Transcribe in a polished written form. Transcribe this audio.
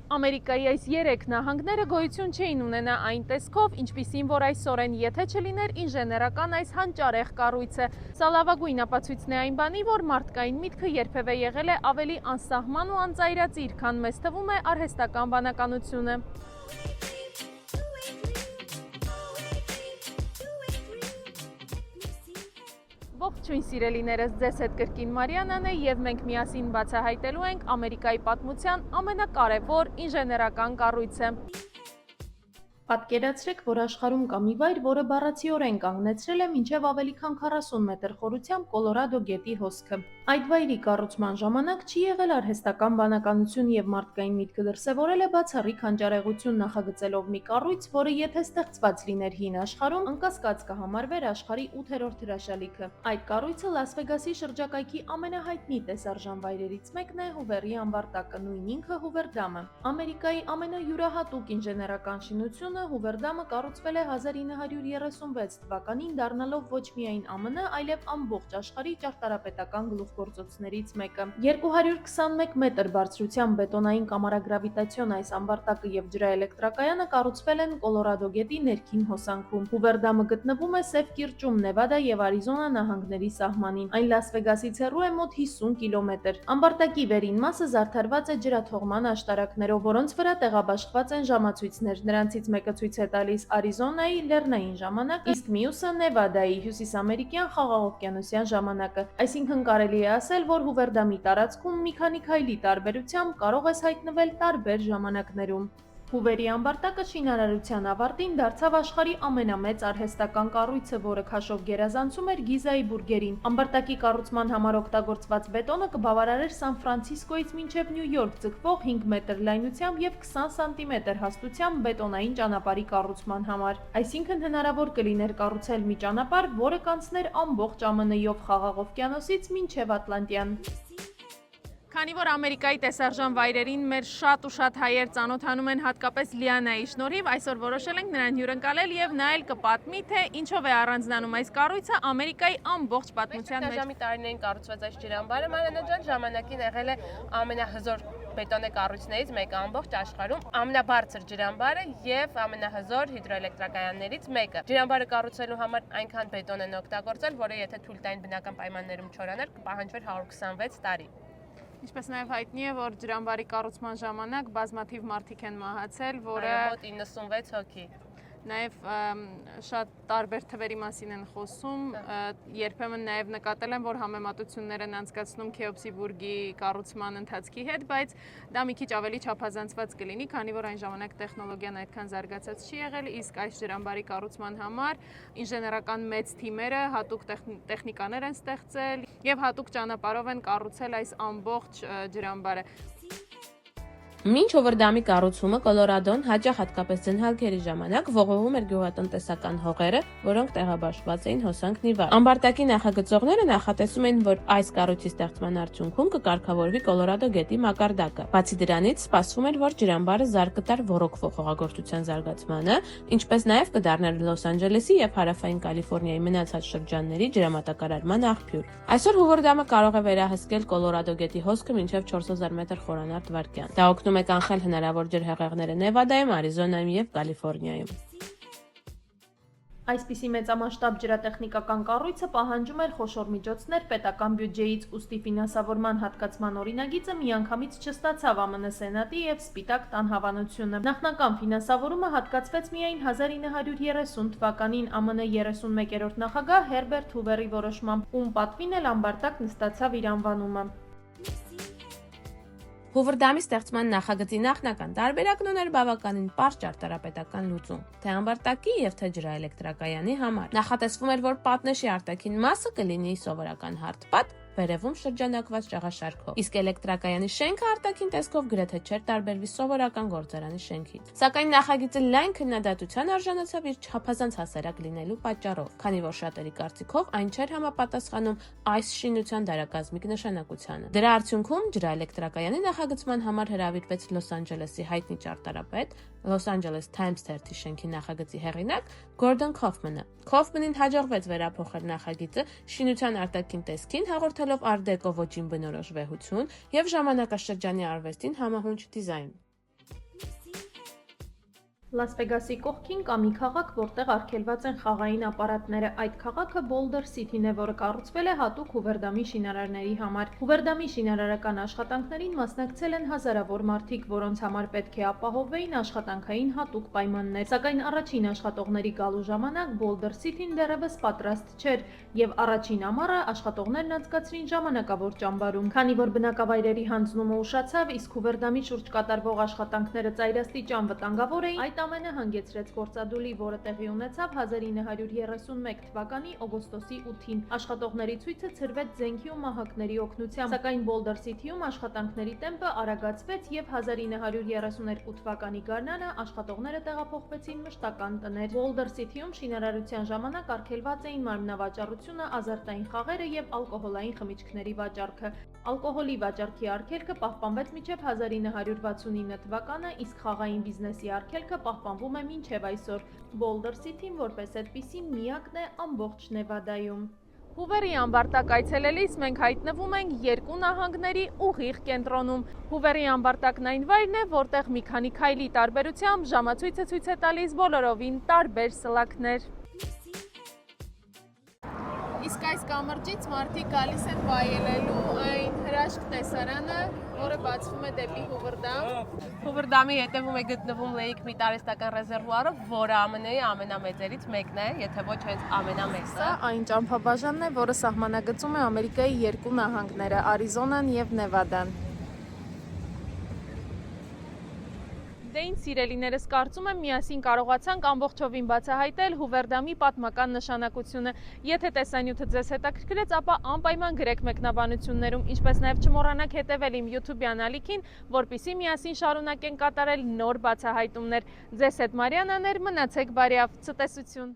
Ամերիկայի այս 3 նահանգները գոյություն չէին ունենա այն տեսքով, ինչպիսին որ այսօր են, եթե չլիներ ինժեներական այս հանճարեղ կառույցը։ Սա լավագույն ապացույցն է այն բանի, որ մարդկային միտքը երբևէ եղել է ավելի անսահման ու անծայրածիր, քան մեզ թվում է արհեստական բանականությունը։ Ողջույն սիրելիներս, ձեզ հետ կրկին Մարիանան է և մենք միասին բացահայտելու ենք Ամերիկայի պատմության ամենակարևոր ինժեներական կառույցը։ Պատկերացրեք, որ աշխարհում կա մի վայր, որը բառացիորեն կանգնեցրել է մինչև ավելի քան 40 մետր խորությամբ Կոլորադո գետի հոսքը։ Այդ վայրի կառուցման ժամանակ չի եղել արհեստական բանականություն և մարդկային միտքը դրսևորել է բացառիկ հանճարեղություն նախագծելով մի կառույց, որը եթե ստեղծված լիներ հին աշխարհում, անկասկած կհամարվեր աշխարհի 8-րդ հրաշալիքը։ Այդ կառույցը Լաս Վեգասի շրջակայքի ամենահայտնի տեսարժան վայրերից մեկն է Հուվերի ամբարտակը, նույն ինքը Հուվերդամը։ Ամերիկայի ամենայուրահատուկ ինժեներական շինությունը Հուվերդամը կառուցվել է 1936 թվականին, դառնալով ոչ միայն ԱՄՆ, այլև ամբողջ աշխարհի ճարտարապետական գլուխգործոցներից մեկը։ 221 մետր բարձրությամբ բետոնային կամարագրավիտացիոն այս ամբարտակը և ջրաէլեկտրակայանը կառուցվել են Կոլորադո գետի ներքին հոսանքում։ Հուվերդամը գտնվում է Սև կիրճում, Նևադա և Արիզոնա նահանգների սահմանին։ Այն Լաս Վեգասից հեռու է մոտ 50 կիլոմետր։ Ամբարտակի վերին մասը զարդարված է ջրաթողման աշտարակներով, որոնց վրա տեղաբաշխված են ժամացույցներ։ Նրանցից մեկը ցույց է տալիս Արիզոնայի լեռնային ժամանակը, իսկ մյուսը Նևադայի հյուսիսամերիկյան խաղաղօվկիանոսյան ժամանակը։ Այսինքն կարելի է ասել, որ Հուվերդամի տարածքում մի քանի քայլի տարբերությամբ կարող ես հայտնվել տարբեր ժամանակներում։ Հուվերի ամբարտակը շինարարության ավարտին դարձավ աշխարհի ամենամեծ արհեստական կառույցը, որը քաշով գերազանցում էր Գիզայի բուրգերին։ Ամբարտակի կառուցման համար օգտագործված բետոնը կբավարարեր Սան Ֆրանցիսկոից մինչև Նյու Յորք ձգվող 5 մետր լայնությամբ և 20 սանտիմետր հաստությամբ բետոնային ճանապարհի կառուցման համար։ Այսինքն հնարավոր կլիներ կառուցել մի ճանապարհ, որը կանցներ ամբողջ ԱՄՆ-ով Խաղաղ օվկիանոսից մինչև Ատլանտյան։ Քանի որ Ամերիկայի տեսարժան վայրերին մեր շատ ու շատ հայեր ծանոթանում են հատկապես Լիանայի շնորհիվ, այսօր որոշել ենք նրան հյուրընկալել և նա էլ կպատմի, թե ինչով է առանձնանում այս կառույցը Ամերիկայի ամբողջ պատմության մեջ։ Ժամի տարիներին կառուցված այս ջրամբարը Մարիանա ժամանակին եղել է ամենահզոր բետոնե կառույցներից մեկը ամբողջ աշխարհում, ամենաբարձր ջրամբարը եւ ամենահզոր հիդրոէլեկտրակայաններից մեկը։ Ջրամբարը կառուցելու համար այնքան բետոն են օգտագործել, որը եթե թույլ տային բնական պայմաններում չորանար, կպահանջվեր 126 տարի։ Ինչպես նաև հայտնի է, որ ջրամբարի կառուցման ժամանակ բազմաթիվ մարդիկ են մահացել, որը մոտ 96 հոգի։ Նաև շատ տարբեր թվերի մասին են խոսում, երբեմն նաև նկատել են, որ համեմատություններ են անցկացնում Քեոպսի բուրգի կառուցման ընթացքի հետ, բայց դա մի քիչ ավելի չափազանցված կլինի, քանի որ այն ժամանակ տեխնոլոգիան այդքան զարգացած չի եղել, իսկ այս ջրամբարի կառուցման համար ինժեներական մեծ թիմերը հատուկ տեխնիկաներ են ստեղծել և հատուկ ճանապարհով են կառուցել այս ամբողջ ջրամբարը։ Մինչ Հուվերդամի կառուցումը Կոլորադոն հաճախ հատկապես ձնհալքերի ժամանակ ողողում էր գյուղատնտեսական հողերը, որոնք տեղաբաշխված էին հոսանքն ի վար։ Ամբարտակի նախագծողները նախատեսում էին, որ այս կառույցի ստեղծման արդյունքում կկարգավորվի Կոլորադո գետի մակարդակը։ Բացի դրանից, սպասվում էր, որ ջրամբարը զարկ կտար ոռոգվող հողագործության զարգացմանը, ինչպես նաև կդառնար Լոս Անջելեսի և հարավային Կալիֆոռնիայի մնացած շրջանների ջրամատակարարման աղբյուր։ Այսօր Հուվերդամը կարող է վերահսկել Կոլորադո գետի հոսքը մինչև 4000 մետր խորանարդ վայրկյան։ Դա օգնում է կանխել հնարավոր ջրհեղեղները Նևադայում, Արիզոնայում և Կալիֆոռնիայում։ Այսպիսի մեծամասշտաբ ջրատեխնիկական կառույցը պահանջում էր խոշոր միջոցներ պետական բյուջեից, ուստի ֆինանսավորման հատկացման օրինագիծը միանգամից չստացավ ԱՄՆ Սենատի և Սպիտակ տան հավանությունը։ Նախնական ֆինանսավորումը հատկացվեց միայն 1930 թվականին ԱՄՆ 31-րդ նախագահ Հերբերտ Հուվերի որոշմամբ, ում պատվին էլ ամբարտակն ստացավ իր անվանումը։ Հուվերդամի ստեղծման նախագծի նախնական տարբերակն ուներ բավականին պարզ ճարտարապետական լուծում, թե ամբարտակի և թե ջրաէլեկտրակայանի համար։ Նախատեսվում էր, որ պատնեշի արտաքին մասը կլինի սովորական հարդպատ, վերևում շրջանակված ճաղաշարքով, իսկ էլեկտրակայանի շենքը արտաքին տեսքով գրեթե չէր տարբերվի սովորական գործարանի շենքից։ Սակայն նախագիծը լայն քննադատության արժանացավ իր չափազանց հասարակ լինելու պատճառով, քանի որ շատերի կարծիքով այն չէր համապատասխանում այս շինության դարակազմիկ նշանակությանը։ Դրա արդյունքում ջրաէլեկտրակայանի նախագծման համար հրավիրվեց Լոս Անջելեսի հայտնի ճարտարապետ, Los Angeles Times թերթի շենքի նախագծի հեղինակ Գորդոն Քոֆմանը։ Քոֆմանին հաջողվեց վերափոխել նախագիծը շինության արտաքին տեսքին, հաղորդելով ար-դեկո ոճին բնորոշ վեհություն և ժամանակաշրջանի արվեստին համահունչ դիզայն։ Լաս Վեգասի կողքին կա մի քաղաք, որտեղ արգելված են խաղային ապարատները։ Այդ քաղաքը Boulder City-ն է, որը կառուցվել է հատուկ Հուվերդամի շինարարների համար։ Հուվերդամի շինարարական աշխատանքներին մասնակցել են հազարավոր մարդիկ, որոնց համար պետք է ապահովվեին աշխատանքային հատուկ պայմաններ։ Սակայն առաջին աշխատողների գալու ժամանակ Boulder City-ն դեռևս պատրաստ չէր, եւ առաջին ամառը աշխատողներն անցկացրին ժամանակավոր ճամբարում։ Քանի որ բնակավայրերի հանձնումը ուշացավ, իսկ Հուվերդամի շուրջ կատարվող աշխատանքները ծայրաստիճան վտանգավոր էին, այդ ամենը հանգեցրեց գործադուլի, որը տեղի ունեցավ 1931 թվականի օգոստոսի 8-ին։ Աշխատողների ցույցը ցրվեց զենքի ու մահակների օգնությամբ, սակայն Boulder City-ում աշխատանքների տեմպը արագացվեց եւ 1932 թվականի գարնանը աշխատողները տեղափոխվեցին մշտական տներ։ Boulder City-ում շինարարության ժամանակ արգելված էին մարմնավաճառությունը, ազարտային խաղերը եւ ալկոհոլային խմիչքների վաճառքը։ Ալկոհոլի վաճառքի արգելքը պահպանվեց մինչև 1969 թվականը, իսկ խաղային բիզնեսի արգելքը պահպանվում է մինչև այսօր։ Boulder City-ն որպես այդպիսին միակն է ամբողջ Նևադայում։ Հուվերի ամբարտակ այցելելիս մենք հայտնվում ենք երկու նահանգների ուղիղ կենտրոնում։ Հուվերի ամբարտակն այն վայրն է, որտեղ մի քանի քայլի տարբերությամբ ժամացույցը ցույց է տալիս բոլորովին տարբեր սլաքներ։ Իսկ այս կամրջից մարդիկ գալիս են վայելելու այն հրաշք տեսարանը, որը բացվում է դեպի Հուվերդամ։ Հուվերդամի հետևում է գտնվում Lake մի տարեստական ռեզերվուարը, որը ԱՄՆ-ի ամենամեծերից մեկն է, եթե ոչ հենց ամենամեծը։ Սա այն ճամփաբաժանն է, որը սահմանագծում է Ամերիկայի երկու նահանգները՝ Արիզոնան եւ Նևադան։ Դե ինչ սիրելիներս, կարծում եմ միասին կարողացանք ամբողջովին բացահայտել Հուվերդամի պատմական նշանակությունը։ Եթե տեսանյութը ձեզ հետաքրքրեց, ապա անպայման գրեք մեկնաբանություններում, ինչպես նաև չմոռանաք հետևել իմ YouTube-յան ալիքին, որպեսզի միասին շարունակենք կատարել նոր բացահայտումներ։ Ձեզ հետ Մարիանան էր, մնացեք բարյավ, ցտեսություն։